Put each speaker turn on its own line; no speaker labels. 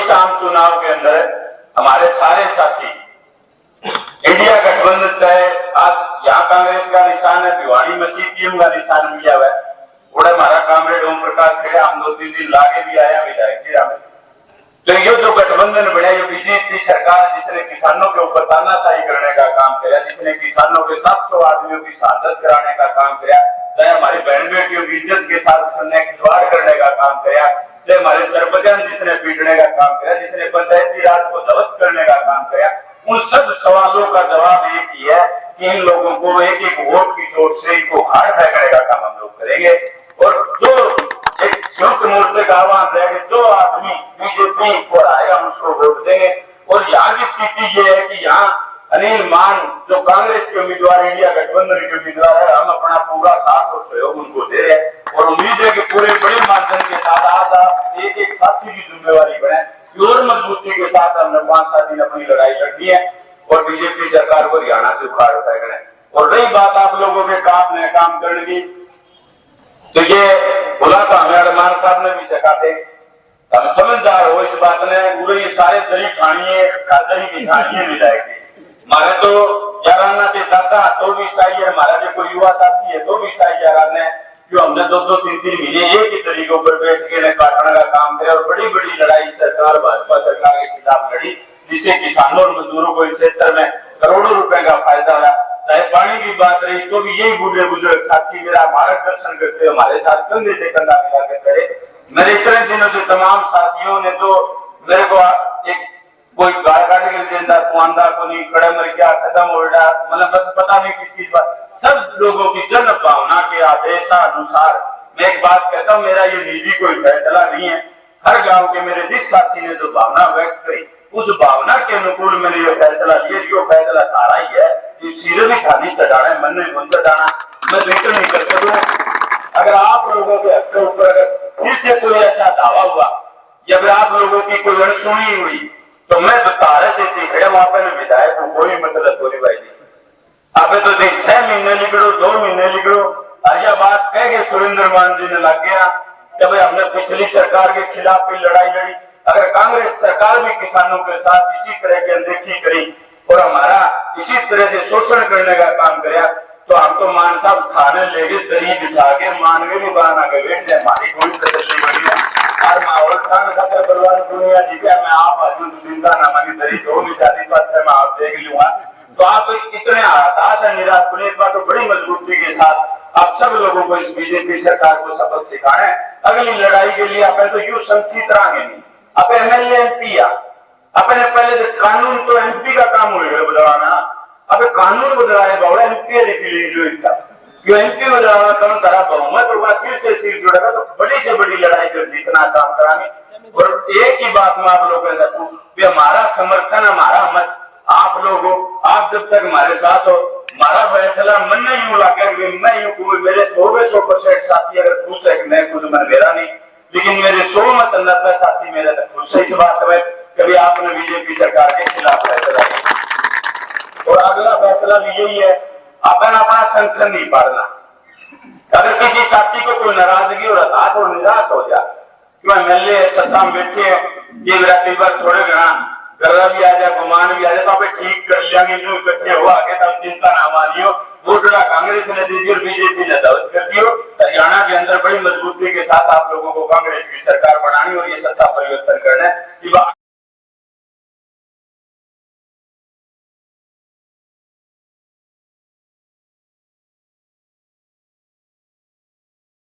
इस आम चुनाव के अंदर हमारे सारे साथी इंडिया गठबंधन, चाहे आज यहाँ कांग्रेस का निशान है, भिवानी मसीह टीम का निशान मिला हुआ है, बड़े हमारा कामरेड ओम प्रकाश खड़े, हम 2-3 दिन लागे भी आया विधायक जी हमें। तो ये जो गठबंधन बना, ये बीजेपी सरकार जिसने किसानों के ऊपर तानाशाही करने का काम किया, जिसने किसानों के 700 आदमियों की शहादत कराने का काम किया, चाहे हमारी बहन बेटियों की इज्जत के साथ जिसने खिलवाड़ करने का काम किया, चाहे हमारे सरपंच जिसने पीटने का काम किया, जिसने पंचायती राज को ध्वस्त करने का काम किया, उन सब सवालों का जवाब एक ही है कि इन लोगों को एक एक वोट की चोट से इनको हार फेंकने का काम हम लोग करेंगे। और जो एक संयुक्त मोर्चे का आह्वान है कि जो आदमी बीजेपी को आएगा उसको वोट देंगे। और यहाँ की स्थिति ये है कि यहाँ अनिल मान जो कांग्रेस के उम्मीदवार, इंडिया गठबंधन के उम्मीदवार है, हम अपना पूरा साथ और सहयोग उनको दे रहे हैं और उम्मीद है कि पूरे बड़े माध्यम के साथ आज आप एक एक साथी की जिम्मेवारी बने और मजबूती के साथ हमने 5-7 दिन अपनी लड़ाई लड़नी है और बीजेपी सरकार को हरियाणा से उखाड़ उठाएंगे। और रही बात आप लोगों के काम करने की, तो ये बोला था हमें अरमान साहब ने भी सिखाते, हम समझदार हो इस बात ने, पूरे ये सारे दरी ठानिए दरी बिछाइए विधायक थे हमारे तो याराना से दादा तो भी ईसाई है, हमारा जो कोई युवा साथी है तो भी ईसाई यारान है, जो हमने 2-3 महीने एक ही तरीके पर बैठ के काटने का काम किया और बड़ी बड़ी लड़ाई सरकार भाजपा सरकार के खिलाफ लड़ी, जिससे किसानों और मजदूरों को इस क्षेत्र में करोड़ों रुपए का फायदा हुआ। चाहे पानी की बात रही तो भी यही बूढ़े बुजुर्ग साथी मेरा मार्गदर्शन करते हुए हमारे साथ कंधे से कंधा मिला कर खड़े। मेरे इतने दिनों से तमाम साथियों ने तो मेरे को एक कोई गाड़ काट के जिंदा कुआंदा को नहीं कड़ा मर गया खत्म हो गया, मतलब पता नहीं किसकी बात, सब लोगों की जन भावना के आदेशानुसार मैं एक बात कहता हूँ, मेरा ये निजी कोई फैसला नहीं है, हर गांव के मेरे जिस साथी ने जो भावना व्यक्त करी उस भावना के अनुकूल मैंने ये फैसला लिया। जो फैसला तारा ही है, सिरे भी खाली चढ़ाना है, मन में गुंज चढ़ाना मैं बिल्कुल नहीं कर सकूं। अगर आप लोगों के हक के ऊपर अगर फिर से कोई ऐसा दावा हुआ या फिर आप लोगों की कोई अनसुनी हुई तो मैं तो तारे से खड़े वहां पर विधायक को कोई मतलब थोड़ी भाई आप तो 6 महीने निकलो 2 महीने निकलो, यह बात कह के सुरेंद्र मान जी ने लग गया कि भाई हमने पिछली सरकार के खिलाफ भी लड़ाई लड़ी, अगर कांग्रेस सरकार भी किसानों के साथ इसी तरह की अनदेखी करी और हमारा इसी तरह से शोषण करने का काम कराया तो हम तो मान साहब थाने लेके दरी बिछा के मानवे में बना के बैठ जाए, हमारी कोई तसल्ली बनी है और माहौल परिवार दुनिया जी का मैं आप आज जिंदा ना मानी दरी दो निशानी पर मैं आप देख लूंगा। तो आप इतने हताश है निराश होने एक बार तो बड़ी मजबूती के साथ आप सब लोगों को इस बीजेपी सरकार को सबक सिखाना है। अगली लड़ाई के लिए आप तो यूं संचित रहेंगे नहीं, आप एमएलए एमपी अपने पहले से कानून तो एमपी का काम हो गया बदलाना, अब कानून बदलाए बाबा एमपी जो एमपी बदलाना काम करा बहुमत होगा, सिर से सिर जुड़ेगा तो बड़ी से बड़ी लड़ाई कर जीतना काम कराने। और एक ही बात में आप लोगों से हमारा समर्थन हमारा मत आप लोगों, आप जब तक हमारे साथ हो हमारा फैसला मन नहीं हो लगा कि मैं यूं कोई मेरे 100% साथी अगर पूछ है कि मैं खुद मैं मेरा नहीं, लेकिन मेरे 100-90 साथी मेरे तक खुश है इस बात में कभी आपने बीजेपी सरकार के खिलाफ फैसला किया। और अगला फैसला भी यही है, अपन अपना संगठन नहीं पालना। अगर किसी साथी को कोई नाराजगी और हताश और निराश हो जाए क्यों एमएलए सत्ता में बैठे ये मेरा कई बार थोड़े घना गर्रा भी आ जाए गुमान भी आ जाए तो आप ठीक कर लेंगे, जो इकट्ठे हो आगे तब चिंता ना मानियो, वोटड़ा कांग्रेस ने दे दी और बीजेपी ने दावत कर दियो। हरियाणा के अंदर बड़ी मजबूती के साथ आप लोगों को कांग्रेस की सरकार बनानी और ये सत्ता परिवर्तन करना है।